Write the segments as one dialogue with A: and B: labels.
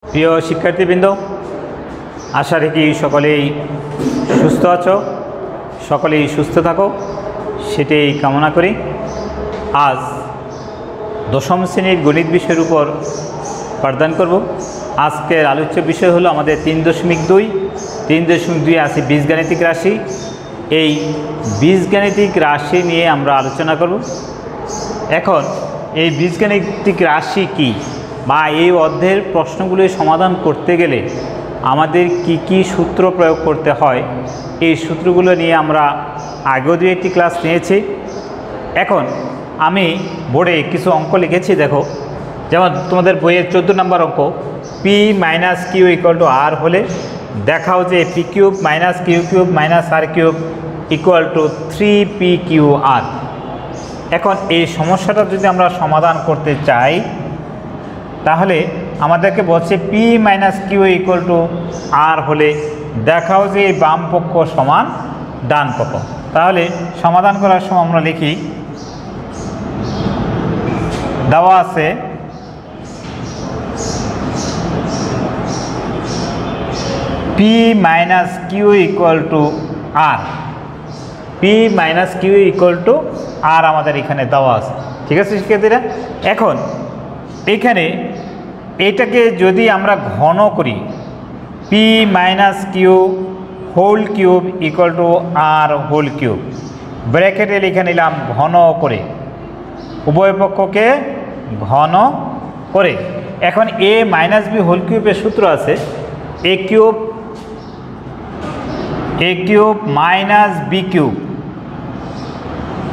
A: প্রিয় শিক্ষার্থীবৃন্দ, আশা রাখি সকলেই সুস্থ আছো, সকলেই সুস্থ থাকো সেটাই কামনা করি। আজ দশম শ্রেণীর গণিত বিষয়ের উপর পাঠদান করব। আজকের আলোচ্য বিষয় হলো আমাদের 3.2 আছে বীজগাণিতিক রাশি। এই বীজগাণিতিক রাশি নিয়ে আমরা আলোচনা করব। এখন এই বীজগাণিতিক রাশি কি বা এই অধ্যায়ের প্রশ্নগুলি সমাধান করতে গেলে আমাদের কি কি সূত্র প্রয়োগ করতে হয়, এই সূত্রগুলো নিয়ে আমরা আগেও দু একটি ক্লাস নিয়েছি। এখন আমি বোর্ডে কিছু অঙ্ক লিখেছি, দেখো। যেমন তোমাদের বইয়ের 14 নম্বর অঙ্ক, P minus Q equal to R হলে দেখাও যে P cube minus Q cube minus R cube equal to 3পি কিউ আর। এখন এই সমস্যাটা যদি আমরা সমাধান করতে চাই তাহলে আমাদেরকে বলছে P minus Q equal to R হলে দেখাও যে বাম পক্ষ সমান ডান পক্ষ। তাহলে সমাধান করার সময় আমরা লিখি, দেওয়া আছে P minus Q equal to R. P minus Q equal to R আমাদের এখানে দেওয়া আছে, ঠিক আছে শিক্ষার্থীরা। এখন এখানে এটাকে যদি আমরা ঘন করি, P minus Q whole cube equal to R whole cube, ব্র্যাকেটে লিখে নিলাম ঘন করে, উভয় পক্ষকে ঘন করে। এখন এ মাইনাস বি হোল কিউবের সূত্র আছে A cube minus B cube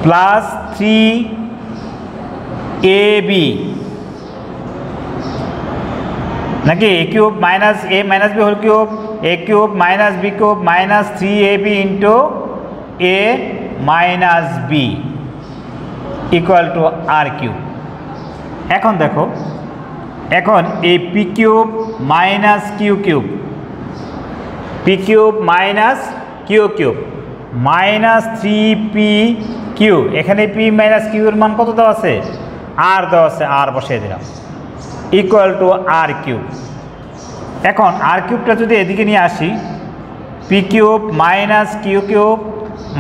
A: plus 3ab, নাকি A cube minus A minus B whole cube, A cube minus B cube minus 3ab into A minus B equal to R cube. এখন দেখো, এখন এই P cube minus Q cube, P cube minus Q cube minus 3পি Q, এখানে P minus কিউর মান কত দেওয়া আছে? আর দেওয়া আছে, আর বসিয়ে দিলাম ইকুয়াল টু আর কিউব। এখন আর কিউবটা যদি এদিকে নিয়ে আসি, P cube minus Q cube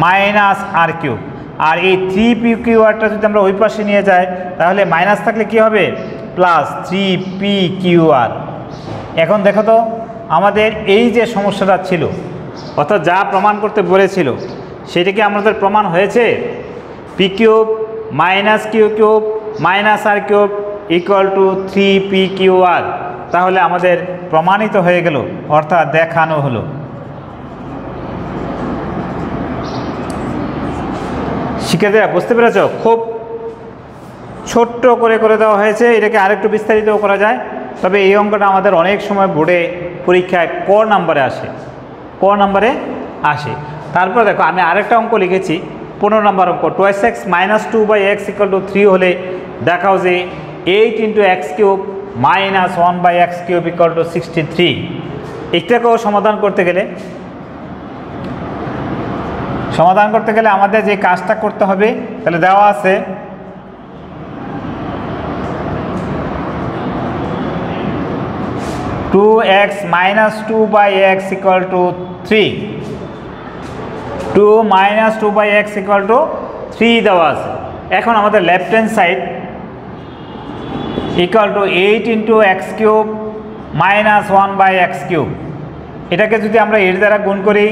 A: minus R cube, আর এই 3পি কিউ আরটা যদি আমরা ওই পাশে নিয়ে যাই তাহলে মাইনাস থাকলে কি হবে? Plus 3পি Q R. এখন দেখো তো আমাদের এই যে সমস্যাটা ছিল, অর্থাৎ যা প্রমাণ করতে বলেছিল সেটা কি আমাদের প্রমাণ হয়েছে? P cube minus Q cube minus R cube equal to 3পি কিউ আর। তাহলে আমাদের প্রমাণিত হয়ে গেল, অর্থাৎ দেখানো হলো। শিক্ষার্থীরা বুঝতে পেরেছ? খুব ছোট্ট করে করে দেওয়া হয়েছে, এটাকে আরেকটু বিস্তারিত করা যায়। তবে এই অঙ্কটা আমাদের অনেক সময় বোর্ডে পরীক্ষায় ক নাম্বারে আসে। তারপর দেখো আমি আরেকটা অঙ্ক লিখেছি, 15 নম্বর অঙ্ক, 2x minus 2/x equal to 3 হলে দেখাও যে 8 into x cube minus 1/x cube equal two 63। এটাকেও সমাধান করতে গেলে আমাদের যে কাজটা করতে হবে, তাহলে দেওয়া আছে two x minus 2/x equal to 3, 2 minus 2/x equal to 3 দেওয়া আছে। এখন আমাদের left hand side equal to 8 into x cube minus 1/x cube, এটাকে যদি আমরা এর দ্বারা গুণ করি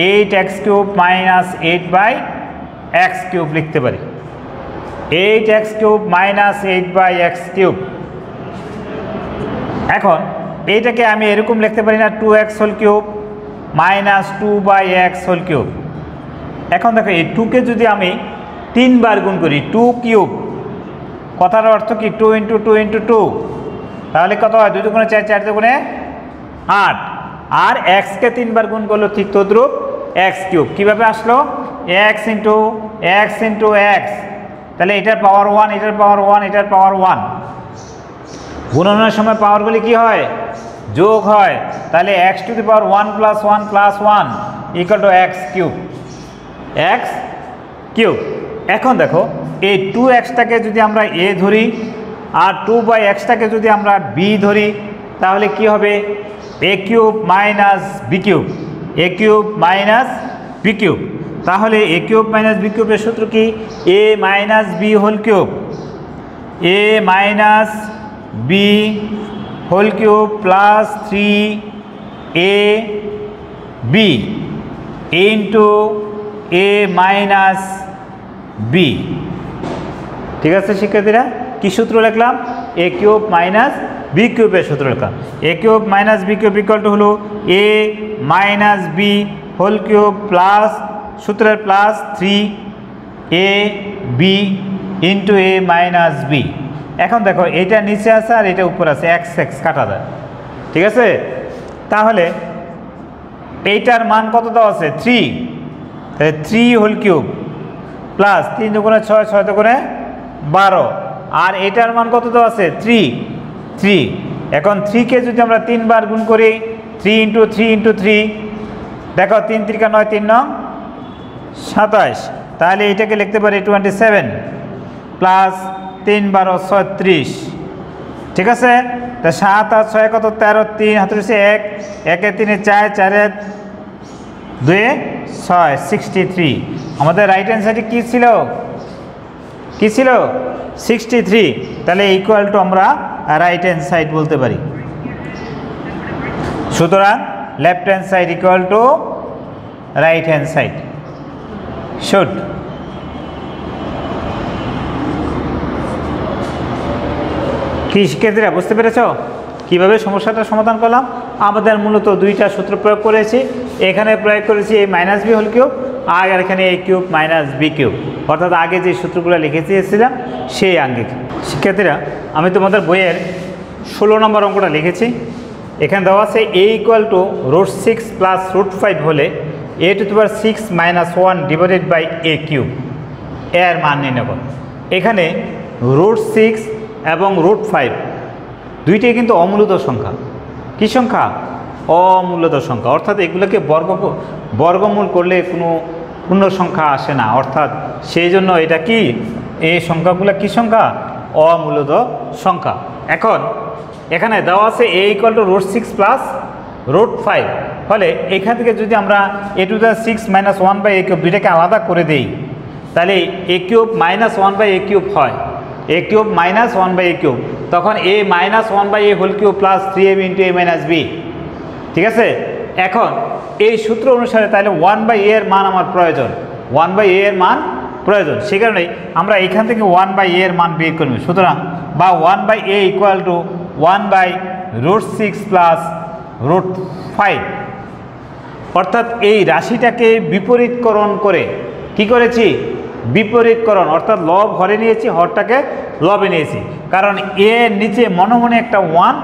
A: 8x cube minus 8/x cube লিখতে পারি, 8x cube minus 8/x cube. এখন এইটাকে আমি এরকম লিখতে পারি না, 2x whole cube minus 2/x whole cube. এখন দেখো এই 2কে যদি আমি 3 বার গুণ করি, 2 কিউব, কথার অর্থ কি 2 ইন্টু 2 ইন্টু 2, তাহলে কত হয়? 2 দুগুণে 4, 4 দুগুণে 8। আর এক্সকে 3 বার গুণ করলো ঠিক তদ্রুপ এক্স কিউব। কীভাবে আসলো? এক্স ইন্টু এক্স, তাহলে এটার পাওয়ার 1, এটার পাওয়ার 1, এটার পাওয়ার 1। গুণনের সময় পাওয়ারগুলি কি হয়? যোগ হয়। তাহলে x two the power 1 plus 1 plus 1 equal to x cube. এখন দেখো এই 2xটাকে যদি আমরা এ ধরি আর 2/xটাকে যদি আমরা বি ধরি, তাহলে কি হবে A cube minus B cube, A cube minus B cube. তাহলে এ কিউব মাইনাস বি কিউবের সূত্র কি A minus B whole cube, A minus B whole cube plus 3 A B into A minus B. ঠিক আছে শিক্ষার্থীরা, কি সূত্র লিখলাম এ কিউব মাইনাস বি কিউবের সূত্র লিখলাম। A cube minus B cube equal to হলো A minus B whole cube plus সূত্রের plus 3 A B into A minus B. এখন দেখো এটা নিচে আছে আর এটা উপরে আছে, এক্স এক্স কাটা যায়। ঠিক আছে, তাহলে এইটার মান কত দেওয়া আছে 3, তাহলে 3 হোল কিউব প্লাস 3 দুগুণে 6, 6 দুগুণে 12, আর এটার মান কত দেওয়া আছে 3। এখন 3কে যদি আমরা 3 বার গুণ করি 3 ইন্টু 3 ইন্টু 3, দেখো 3 3 9 3 9 27, তাহলে এটাকে লিখতে পারি 27 প্লাস 3 12 36। ঠিক আছে, তা 7 আর 6 কত 13, 3 হাতে 1, 1 এ 3 এ 4, 4 এ 2 6, 63। আমাদের রাইট হ্যান্ড সাইডে কী ছিল 63, তাহলে ইকুয়াল টু আমরা রাইট হ্যান্ড সাইড বলতে পারি। সুতরাং left hand side equal to right hand side. Should কি শিক্ষার্থীরা বুঝতে পেরেছ কিভাবে সমস্যাটা সমাধান করলাম? আমাদের মূলত দুইটা সূত্র প্রয়োগ করেছি, এখানে প্রয়োগ করেছি এ মাইনাস বি হোল কিউব, আর এখানে এ কিউব মাইনাস বি কিউব, অর্থাৎ আগে যে সূত্রগুলো লিখে দিয়েছিলাম সেই আঙ্গিক। শিক্ষার্থীরা, আমি তোমাদের বইয়ের 16 নম্বর অঙ্কটা লিখেছি। এখানে দেওয়া আছে এ ইকুয়াল টু √6 প্লাস √5 হলে a to the power 6 minus 1 divided by A cube এর মান নির্ণয় করো। এখানে √6 এবং √5 দুইটাই কিন্তু অমূলত সংখ্যা। কি সংখ্যা? অমূলত সংখ্যা, অর্থাৎ এগুলোকে বর্গমূল করলে কোনো পূর্ণ সংখ্যা আসে না, অর্থাৎ সেই জন্য এটা কি এই সংখ্যাগুলো কি সংখ্যা? অমূলত সংখ্যা। এখন এখানে দেওয়া আছে a ইকুয়াল টু √6 প্লাস √5 ফলে এখান থেকে যদি আমরা a to the 6 minus 1 by A cube দুইটাকে আলাদা করে দিই, তাহলে A cube minus 1 by A cube হয়, A cube minus 1 by A cube, তখন A minus 1 by A whole cube plus 3ab into A minus B. ঠিক আছে, এখন এই সূত্র অনুসারে তাহলে 1 বাই এ এর মান আমার প্রয়োজন, 1 বাই এ এর মান প্রয়োজন, সেই কারণে আমরা এখান থেকে 1 বাই এ এর মান বের করব। সুতরাং বা 1 by A equal to 1 by √6 plus √5, অর্থাৎ এই রাশিটাকে বিপরীতকরণ করে কি করেছি? বিপরীতকরণ, অর্থাৎ লব হরে নিয়েছি, হরটাকে লবে নিয়েছি, কারণ এর নিচে মনে মনে একটা 1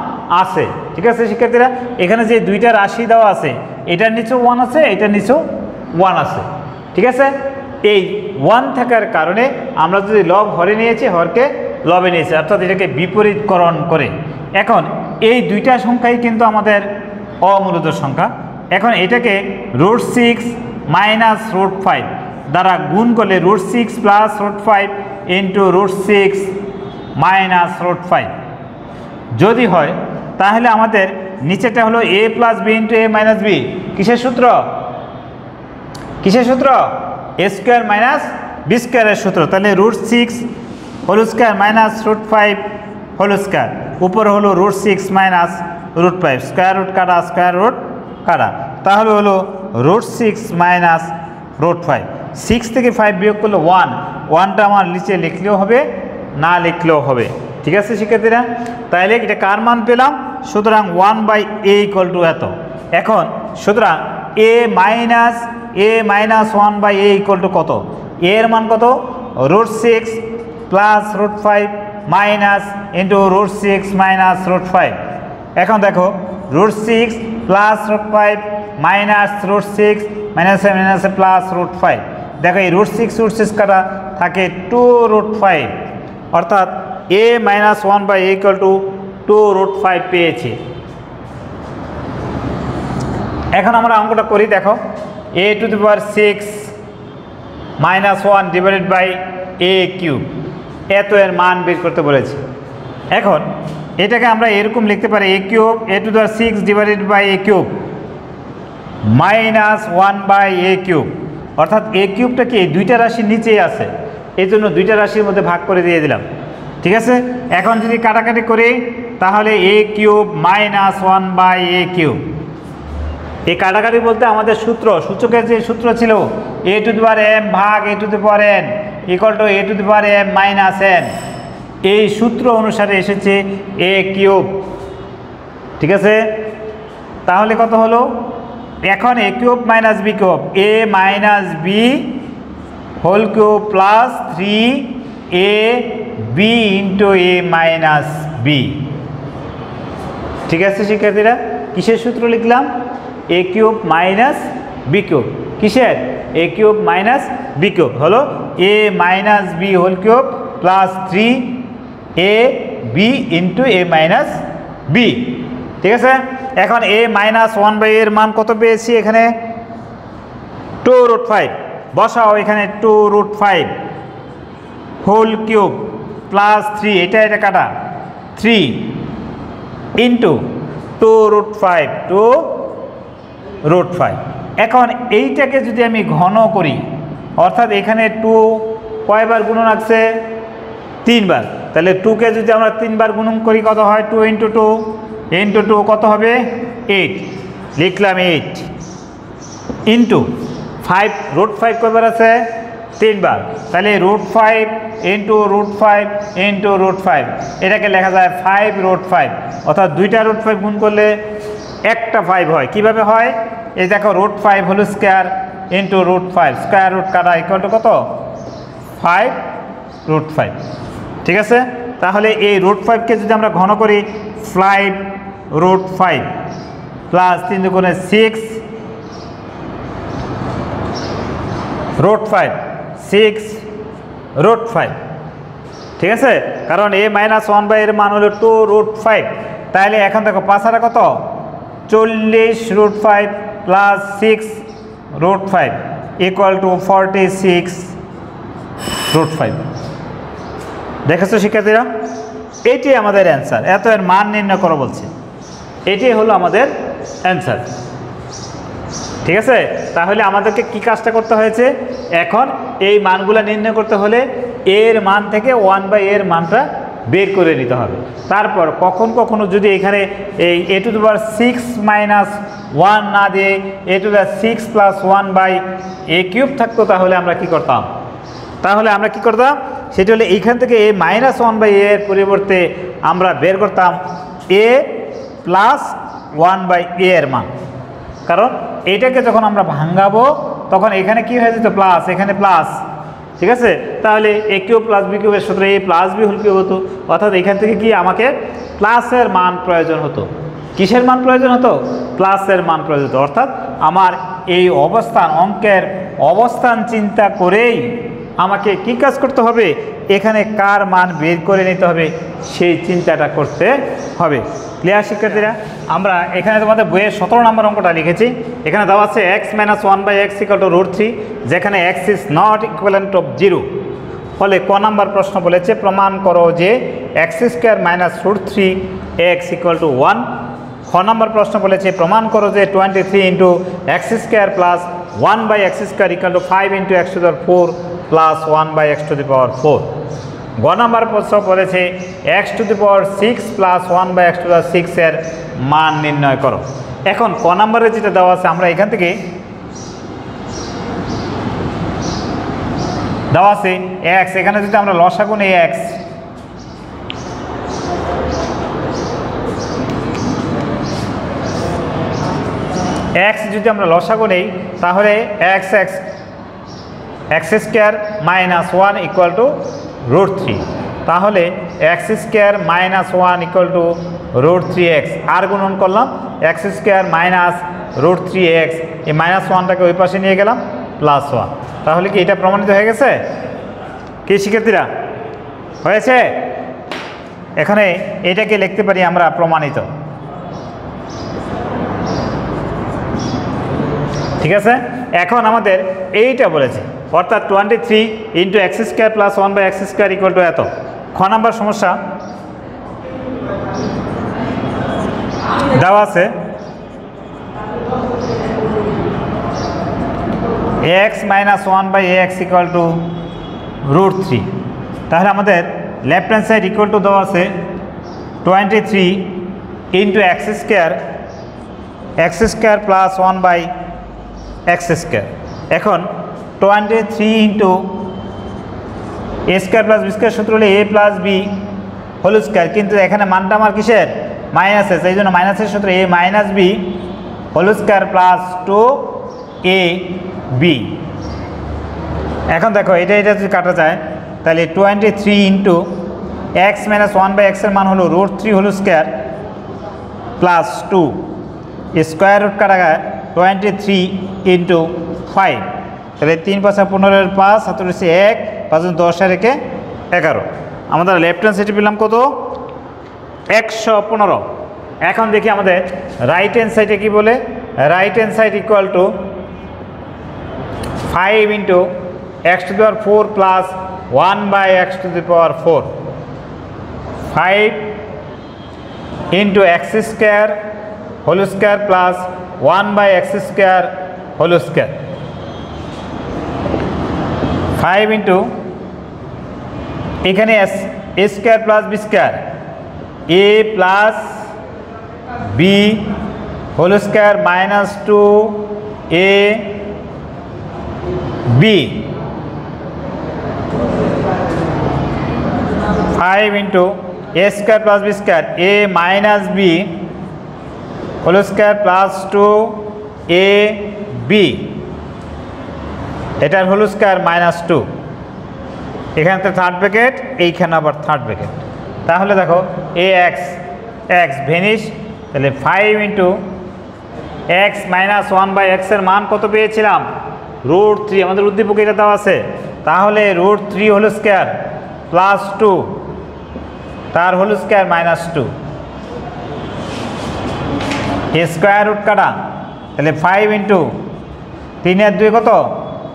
A: আছে। ঠিক আছে শিক্ষার্থীরা, এখানে যে দুইটা রাশি দেওয়া আছে এটার নিচেও 1 আছে, এটার নিচেও 1 আছে। ঠিক আছে, এই 1 থাকার কারণে আমরা যদি লব হরে নিয়েছি, হরকে লবে নিয়েছি, অর্থাৎ এটাকে বিপরীতকরণ করে। এখন এই দুইটা সংখ্যাই কিন্তু আমাদের অমূলত সংখ্যা। এখন এটাকে √6 মাইনাস √5 দ্বারা গুণ করলে √6 প্লাস √5 ইন্টু √6 মাইনাস √5 যদি হয়, তাহলে আমাদের নিচেটা হলো a plus b into A minus b. কিসের সূত্র? কিসের সূত্র? এ স্কোয়ার মাইনাস বি স্কোয়ারের সূত্র। তাহলে √6 whole square minus √5 whole square, উপরে হলো √6 মাইনাস √5, স্কোয়ার রুট কাটা স্কোয়ার রুট কাটা, তাহলে হলো √6 মাইনাস √5। 6 থেকে 5 বিয়োগ করলে 1, 1টা আমার নিচে লিখলেও হবে, না লিখলেও হবে। ঠিক আছে শিক্ষার্থীরা, তাহলে এটা কার মান পেলাম? সুতরাং 1 বাই এ ইকুয়াল টু এত। এখন সুতরাং A minus 1 by A equal to কত? এর মান কত? √6 প্লাস √5 মাইনাস ইন্টু √6 মাইনাস √5। এখন দেখো √6 প্লাস √5 মাইনাস √6 মাইনাসে প্লাস √5, দেখো এই √6 কাটা থাকে 2√5, অর্থাৎ a minus 1 by A equal to 2√5 পেয়েছি। এখন আমরা অঙ্কটা করি, দেখো a to the power 6 minus 1 divided by A cube, এত এর মান বের করতে বলেছি। এখন এটাকে আমরা এরকম লিখতে পারি a cube a two the 6 divided by a cube minus 1 by a cube, অর্থাৎ a কিউবটা কি দুইটা রাশির নিচেই আছে, এই জন্য দুইটা রাশির মধ্যে ভাগ করে দিয়ে দিলাম। ঠিক আছে, এখন যদি কাটাকাটি করি তাহলে a cube minus 1 by a cube. এই কাটাকাটি বলতে আমাদের সূচকের যে সূত্র ছিল a two the power m ভাগ a two the power n equal to a two the power m মাইনাস n, এই সূত্র অনুসারে এসেছে a কিউব। ঠিক আছে, তাহলে কত হলো? এখন a cube minus b cube, a minus b whole cube plus 3ab into a minus b। ঠিক আছে শিক্ষার্থীরা, কিসের সূত্র লিখলাম? a cube minus b cube. কিসের? a cube minus b cube হলো a minus b whole cube plus 3ab into a minus b। ঠিক আছে, এখন a মাইনাস 1 বাই এর মান কত পেয়েছি? এখানে 2√5 বসাও, এখানে 2√5 হোল কিউব প্লাস 3, এটা কাটা 3 ইন্টু 2√5 2√5। এখন এইটাকে যদি আমি ঘন করি, অর্থাৎ এখানে 2 কয়বার গুণন আছে? 3 বার। তাহলে 2কে যদি আমরা 3 বার গুণন করি কত হয়? 2 ইন্টু 2 ইন্টু 2 কত হবে? 8, লিখলাম 8 ইন্টু 5, √5 কয়বার আছে? 3 বার। তাহলে √5 ইন্টু √5 ইন্টু √5, এটাকে লেখা যায় 5√5, অর্থাৎ দুইটা √5 গুণ করলে একটা 5 হয়। কিভাবে হয়? এই দেখো √5 whole square into √5 square root কাটা ইকুয়াল টু কত? 5√5। ঠিক আছে, তাহলে এই √5কে যদি আমরা ঘন করি 5√5 প্লাস 3 দুগুণে 6√5 6√5। ঠিক আছে, কারণ a মাইনাস 1 বাই এর মান হলো 2√5। তাহলে এখন দেখো 5 আর কত? 40√5 প্লাস 6√5 ইকুয়াল টু 46√5। দেখেছো শিক্ষার্থীরা, এটি আমাদের অ্যান্সার। এত এর মান নির্ণয় করো বলছে, এটি হলো আমাদের অ্যান্সার। ঠিক আছে, তাহলে আমাদেরকে কি কাজটা করতে হয়েছে? এখন এই মানগুলো নির্ণয় করতে হলে এর মান থেকে 1 বাই এর মানটা বের করে নিতে হবে। তারপর কখনো যদি এখানে এই a two the power 6 minus 1 না দিয়ে a two the 6 plus 1 by a cube থাকতো, তাহলে আমরা কি করতাম? সেটা হলে এইখান থেকে a মাইনাস 1 বাই এর পরিবর্তে আমরা বের করতাম a প্লাস 1 বাই a এর মান। কারণ এইটাকে যখন আমরা ভাঙাবো তখন এখানে কি হয়ে যেত? প্লাস, এখানে প্লাস। ঠিক আছে, তাহলে a কিউব প্লাস b কিউবের সূত্রে a plus b whole cube হতো, অর্থাৎ এখান থেকে কি আমাকে প্লাসের মান প্রয়োজন হতো। কিসের মান প্রয়োজন হতো? প্লাসের মান প্রয়োজন হতো। অর্থাৎ আমার এই অবস্থান, অঙ্কের অবস্থান চিন্তা করেই আমাকে কি কাজ করতে হবে? এখানে কার মান বের করে নিতে হবে সেই চিন্তাটা করতে হবে। ক্লিয়ার শিক্ষার্থীরা? আমরা এখানে তোমাদের বইয়ের 17 নম্বর অঙ্কটা লিখেছি। এখানে দেওয়া আছে x minus 1 by x equal to √3, যেখানে x is not equivalent of 0। ফলে ক নাম্বার প্রশ্ন বলেছে প্রমাণ করো যে x² minus √3x equal to 1। খ নাম্বার প্রশ্ন বলেছে প্রমাণ করো যে 23 into x² plus 1 by x² equal to 5 into x to the power 4 plus 1 by x to the power 4। গ নাম্বার প্রশ্ন বলেছে x to the power 6 plus 1 by x to the 6 এর মান নির্ণয় করো। এখন ক নাম্বারে যেটা দেওয়া আছে, আমরা এখান থেকে দেওয়া আছে x, এখানে যদি আমরা লসাগু নেই x যদি আমরা লসাগু নেই তাহলে x² মাইনাস 1 ইকুয়াল টু √3। তাহলে x² minus 1 equal to √3x, আর গুণন করলাম x² মাইনাস √3x, এই মাইনাস 1টাকে ওই পাশে নিয়ে গেলাম প্লাস 1। তাহলে কি এটা প্রমাণিত হয়ে গেছে? কি শিক্ষার্থীরা, হয়েছে? এখানে এটাকে লিখতে পারি আমরা প্রমাণিত। ঠিক আছে, এখন আমাদের এইটা বলেছে, অর্থাৎ 23 into x² plus 1 by x² equal to এত। খ নাম্বার সমস্যা, দেওয়া আছে x minus 1/x equal to √3। তাহলে আমাদের left hand side equal to দেওয়া আছে 23 into x square plus 1/x square. এখন 23 into a square plus b square সূত্র হলে a plus b whole square, কিন্তু এখানে মানটা আমার কিসের মাইনাসের, সেই জন্য মাইনাসের সূত্র a minus b whole square plus 2ab। এখন দেখো এটা যদি কাটা যায় তাহলে 23 ইন্টু x মাইনাস 1/x এর মান হলো √3 whole square plus 2 square root কাটা যায় 23 ইন্টু 5, তাহলে 3 5 15 5 হাতে রয়েছে 1 5 10 আর 1 11। আমাদের লেফট হ্যান্ড সাইডে পেলাম কত 115। এখন দেখি আমাদের রাইট হ্যান্ড সাইডে কি বলে। Right hand side equal to 5 into x to the power 4 plus 1/x to the power 4, 5 into x square whole square plus 1/x square whole square, 5 into এখানে a square plus b square a plus b whole square minus 2ab, 5 into a square plus b square a minus b whole square plus 2ab, এটার whole square minus 2। এখানে তো third bracket, এইখানে আবার third bracket. তাহলে দেখো x vanish, তাহলে 5 into x minus 1/x এর মান কত পেয়েছিলাম √3, আমাদের উদ্দীপকে এটা দেওয়া আছে। তাহলে √3 হোল স্কোয়ার প্লাস 2 তার whole square minus 2, square root কাটা, তাহলে 5 ইন্টু 3 আর 2 কত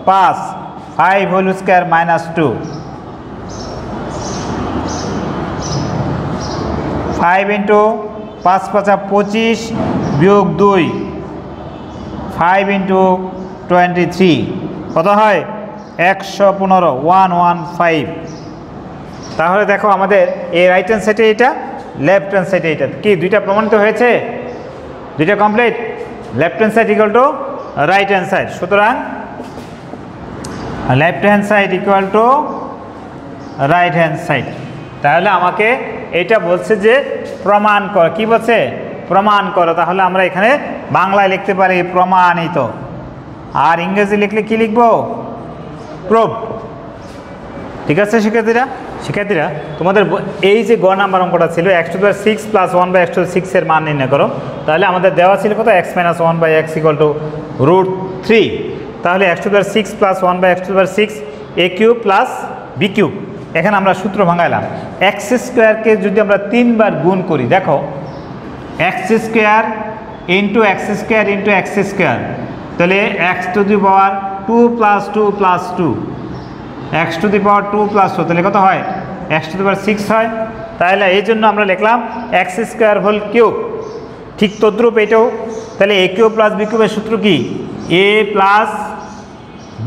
A: 5, 5 হোল স্কোয়ার মাইনাস 2, 5 ইন্টু 5 5 25 বিয়োগ 2, 5 ইন্টু 23 কত হয় 115, 115। তাহলে দেখো আমাদের এই রাইট হ্যান্ড সাইডে এটা, লেফট হ্যান্ড সাইডে এটা কি দুইটা প্রমাণিত হয়েছে, দুইটা complete. Left hand side equal to right hand side, সুতরাং left hand side equal to right hand side. তাহলে আমাকে এটা বলছে যে প্রমাণ কর, কি বলছে প্রমাণ করো। তাহলে আমরা এখানে বাংলায় লিখতে পারি প্রমাণিত, আর ইংরেজি লিখলে কি লিখবো প্রুফ। ঠিক আছে শিক্ষার্থীরা তোমাদের এই যে গ নাম্বার অঙ্কটা ছিল x to the power 6 plus 1/x to দি 6 এর মান নির্ণয় করো। তাহলে আমাদের দেওয়া ছিল কত x minus 1/x equal to √3। তাহলে x to the power 6 plus 1/x to the power 6 a cube plus b cube. এখানে আমরা সূত্র ভাঙাইলাম, x স্কোয়ারকে যদি আমরা 3 বার গুণ করি, দেখো x square into x square into x square, তাহলে x to the power 2 plus 2 plus 2, x to the power 2 plus 2, তাহলে কত হয় x টু দি পাওয়ার 6 হয়। তাহলে এই জন্য আমরা লিখলাম x স্কোয়ার হোল কিউব। ঠিক তদ্রূপ এটাও, তাহলে a কিউব প্লাস b কিউবের সূত্র কি a plus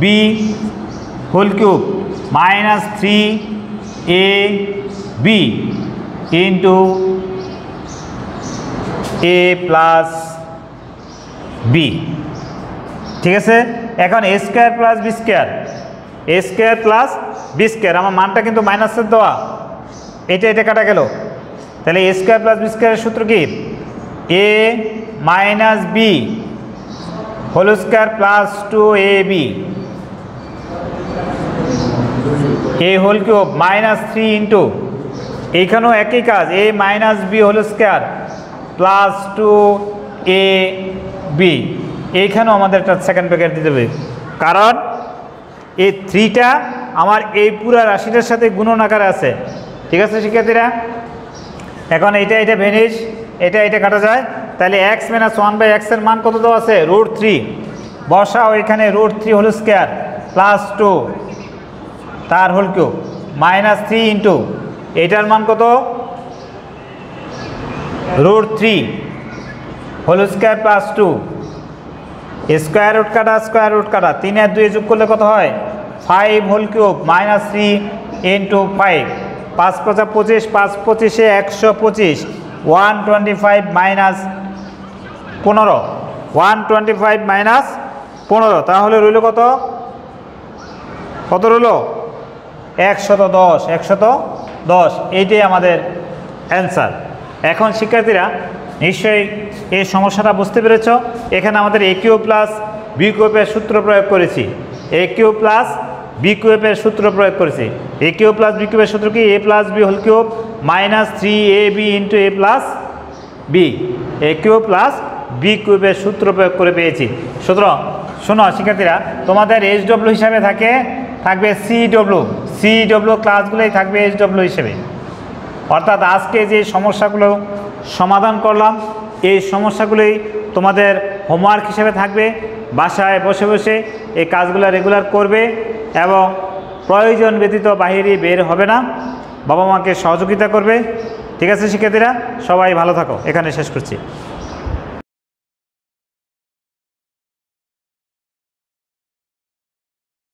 A: b whole cube minus 3ab into a plus b। ঠিক আছে, এখন a square plus b square, a square plus b square, আমার মানটা কিন্তু মাইনাসের দেওয়া, এটা কাটা গেল। তাহলে a স্কোয়ার প্লাস b স্কোয়ারের সূত্র কি a minus b whole square plus 2ab, a whole cube minus 3 into, এইখানেও একই কাজ a minus b whole square plus 2ab, এইখানেও আমাদের একটা সেকেন্ড ব্র্যাকেট দিতে হবে, কারণ এই 3টা আমার এই পুরো রাশিটার সাথে গুণন আকারে আছে। ঠিক আছে শিক্ষার্থীরা, এখন এটা ভেনিশ, এটা কাটা যায়। তাহলে x মাইনাস 1/x এর মান কত দেওয়া আছে √3, বসাও এখানে √3 হোল স্কোয়ার প্লাস 2 তার হোল কিউব মাইনাস 3 ইন্টু এটার মান কত √3 whole square plus 2 square root কাটা 3 আর 2 যোগ করলে কত হয় 5 whole cube minus 3 into 5 5 5 25 5 25 125 125 minus 15 125 minus 15 তাহলে রইল কত রইল 110 এইটাই আমাদের অ্যান্সার। এখন শিক্ষার্থীরা নিশ্চয়ই এই সমস্যাটা বুঝতে পেরেছ। এখানে আমাদের এ কিউব প্লাস বি কিউবের সূত্র প্রয়োগ করেছি, এ কিউব প্লাস বি কিউবের সূত্র প্রয়োগ করেছি। এ কিউব প্লাস বি কিউবের সূত্র কি A plus B whole cube minus 3ab into A plus B, A cube plus B কিউবের সূত্র প্রয়োগ করে পেয়েছি। সুতরাং শোনো শিক্ষার্থীরা, তোমাদের এইচডব্লিউ হিসাবে থাকবে সিডব্লিউ ক্লাসগুলোই থাকবে এইচডব্লিউ হিসেবে। অর্থাৎ আজকে যে সমস্যাগুলো সমাধান করলাম এই সমস্যাগুলোই তোমাদের হোমওয়ার্ক হিসেবে থাকবে। বাসায় বসে বসে এই কাজগুলো রেগুলার করবে এবং প্রয়োজন ব্যতীত বাইরে বের হবে না, বাবা মাকে সহযোগিতা করবে। ঠিক আছে শিক্ষার্থীরা, সবাই ভালো থাকো, এখানে শেষ করছি।